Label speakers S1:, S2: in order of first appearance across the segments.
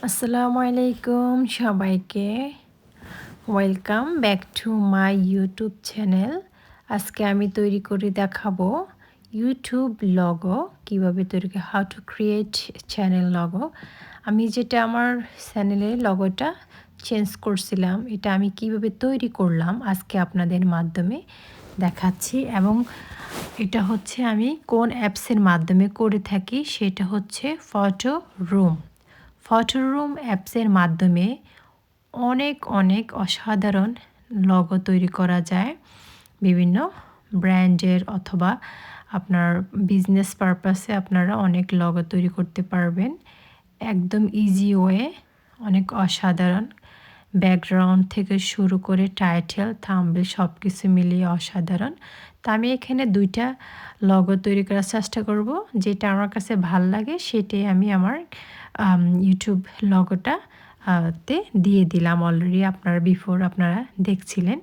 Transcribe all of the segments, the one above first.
S1: আসসালামু আলাইকুম সবাইকে। Welcome back to my YouTube channel. আজকে আমি তৈরি করে দেখাবো ইউটিউব লগো কিভাবে তৈরি করে, how to create channel logo. আমি যেটা আমার চ্যানেলের লগোটা চেঞ্জ করছিলাম, এটা আমি কিভাবে তৈরি করলাম আজকে আপনাদের মাধ্যমে দেখাচ্ছি। এবং এটা হচ্ছে আমি কোন অ্যাপসের মাধ্যমে করে থাকি, সেটা হচ্ছে ফটোরুম অ্যাপসের মাধ্যমে অনেক অসাধারণ লগো তৈরি করা যায়। বিভিন্ন ব্র্যান্ডের অথবা আপনার বিজনেস পারপাসে আপনারা অনেক লগো তৈরি করতে পারবেন একদম ইজি ওয়ে, অনেক অসাধারণ। ব্যাকগ্রাউন্ড থেকে শুরু করে টাইটেল, থাম্বনেল সব কিছু মিলিয়ে অসাধারণ। তো আমি এখানে দুইটা লগো তৈরি করার চেষ্টা করব, যেটা আমার কাছে ভাল লাগে সেটাই আমি আমার ইউটিউব লগোটা তে দিয়ে দিলাম। অলরেডি আপনারা দেখছিলেন।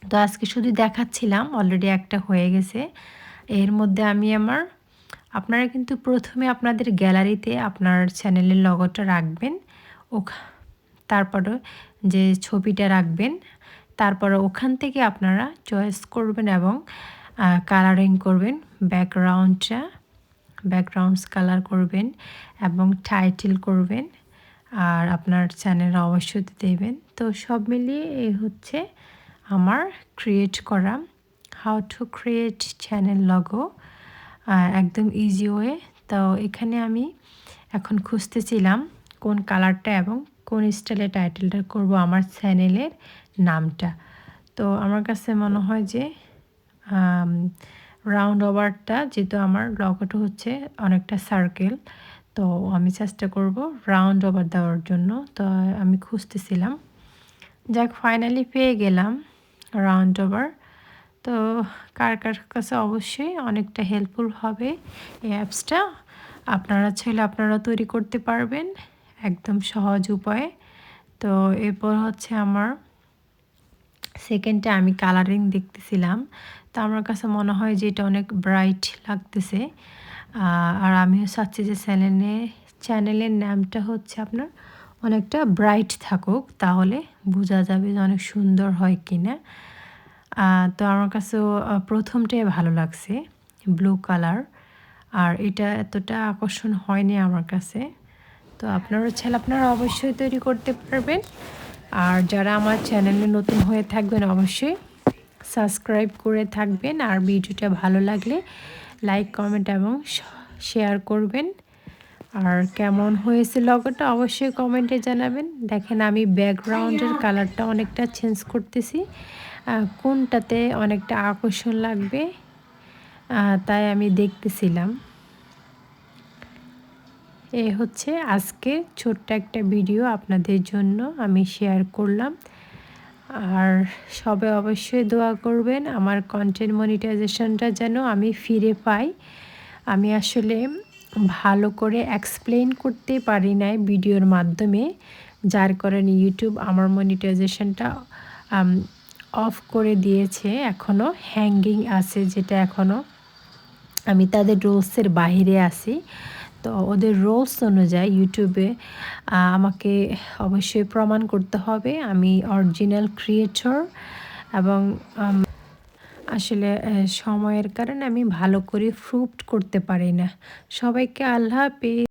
S1: তো আজকে শুধু দেখাচ্ছিলাম, অলরেডি একটা হয়ে গেছে। এর মধ্যে আমি আপনারা কিন্তু প্রথমে আপনাদের গ্যালারিতে আপনার চ্যানেলের লগোটা রাখবেন, তারপরে যে ছবিটা রাখবেন, তারপরে ওখান থেকে আপনারা চয়েস করবেন এবং কালারিং করবেন। ব্যাকগ্রাউন্ডস কালার করবেন এবং টাইটেল করবেন, আর আপনার চ্যানেল অবশ্যই দেবেন। তো সব মিলিয়ে এই হচ্ছে আমার ক্রিয়েট করা how to create channel logo, একদম ইজি ওয়ে। তো এখানে আমি এখন খুঁজতেছিলাম কোন কালারটা এবং কোন স্টাইলে টাইটেলটা করব আমার চ্যানেলের নামটা। তো আমার কাছে মনে হয় যে রাউন্ড ওভারটা, যেহেতু আমার লগোটা হচ্ছে অনেকটা সার্কেল, তো আমি চেষ্টা করব রাউন্ড ওভার দেওয়ার জন্য। তো আমি খুঁজতেছিলাম, যাক ফাইনালি পেয়ে গেলাম রাউন্ড ওভার। তো কার কাছে অবশ্যই অনেকটা হেল্পফুল হবে এই অ্যাপসটা। আপনারা চাইলে আপনারা তৈরি করতে পারবেন একদম সহজ উপায়ে। তো এরপর হচ্ছে আমার সেকেন্ডটা আমি কালারিং দেখতেছিলাম, তো আমার কাছে মনে হয় যে এটা অনেক ব্রাইট লাগতেছে। আর আমিও চাচ্ছি যে চ্যানেলের নামটা হচ্ছে আপনার অনেকটা ব্রাইট থাকুক, তাহলে বোঝা যাবে যে অনেক সুন্দর হয় কিনা। তো আমার কাছেও প্রথমটাই ভালো লাগছে, ব্লু কালার, আর এটা এতটা আকর্ষণ হয়নি আমার কাছে। তো আপনারা অবশ্যই তৈরি করতে পারবেন। আর যারা আমার চ্যানেলে নতুন হয়ে থাকবেন অবশ্যই সাবস্ক্রাইব করে থাকবেন, আর ভিডিওটা ভালো লাগলে লাইক, কমেন্ট এবং শেয়ার করবেন। আর কেমন হয়েছে লগোটা অবশ্যই কমেন্টে জানাবেন। দেখেন আমি ব্যাকগ্রাউন্ডের কালারটা অনেকটা চেঞ্জ করতেছি, কোনটাতে অনেকটা আকর্ষণ লাগবে তাই আমি দেখতেছিলাম। এ হচ্ছে আজকে ছোট্ট একটা ভিডিও আপনাদের জন্য আমি শেয়ার করলাম। আর সবাই অবশ্যই দোয়া করবেন আমার কন্টেন্ট মনিটাইজেশনটা যেন আমি ফিরে পাই। আমি আসলে ভালো করে এক্সপ্লেন করতে পারি নাই ভিডিওর মাধ্যমে, যার কারণে ইউটিউব আমার মনিটাইজেশনটা অফ করে দিয়েছে। এখনও হ্যাঙ্গিং আছে, যেটা এখনও আমি তাদের রুলসের বাইরে আছি। তো ওদের রুলস অনুযায়ী ইউটিউবে আমাকে অবশ্যই প্রমাণ করতে হবে আমি অরিজিনাল ক্রিয়েটর। এবং আসলে সময়ের কারণে আমি ভালো করে প্রুভ করতে পারি না। সবাইকে আল্লাহ হাফেজ।